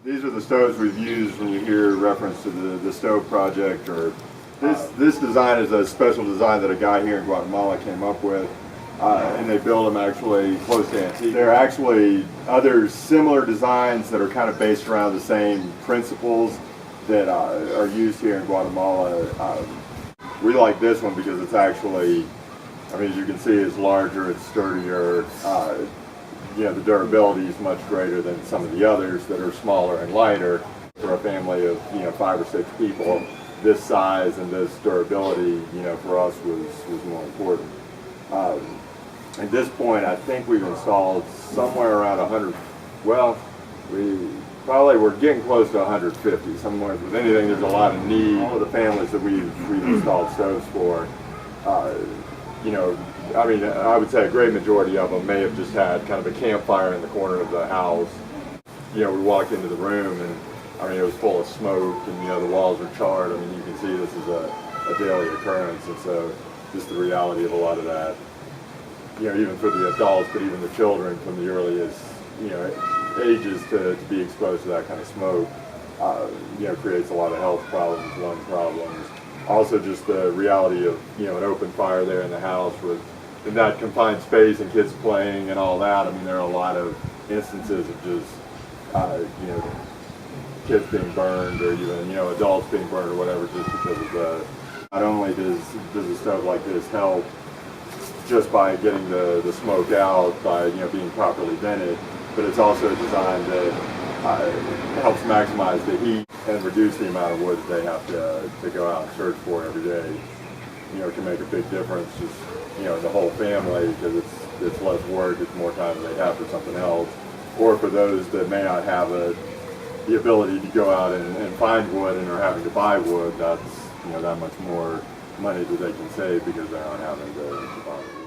These are the stoves we've used when you hear reference to the stove project, or this design is a special design that a guy here in Guatemala came up with, and they build them actually close to antique. There are actually other similar designs that are kind of based around the same principles that are used here in Guatemala. We like this one because it's actually, I mean, as you can see, it's larger, it's sturdier. The durability is much greater than some of the others that are smaller and lighter. For a family of 5 or 6 people, this size and this durability, for us was more important. At this point, I think we've installed somewhere around 100. Well, we're getting close to 150. Somewhere with anything, there's a lot of need. All of the families that we've installed stoves for, I would say a great majority of them may have just had kind of a campfire in the corner of the house. We walked into the room and it was full of smoke, and the walls are charred. I mean, you can see this is a daily occurrence, and so just the reality of a lot of that. Even for the adults, but even the children from the earliest ages to be exposed to that kind of smoke, creates a lot of health problems, lung problems. Also, just the reality of an open fire there in the house in that confined space and kids playing and all that. I mean, there are a lot of instances of just kids being burned, or even adults being burned or whatever, just because of the. Not only does a stove like this help just by getting the smoke out, by being properly vented, but it's also designed that helps maximize the heat and reduce the amount of wood that they have to go out and search for every day. It can make a big difference just in the whole family, because it's less work, it's more time they have for something else. Or for those that may not have the ability to go out and find wood and are having to buy wood, that's that much more money that they can save because they're not having to buy wood.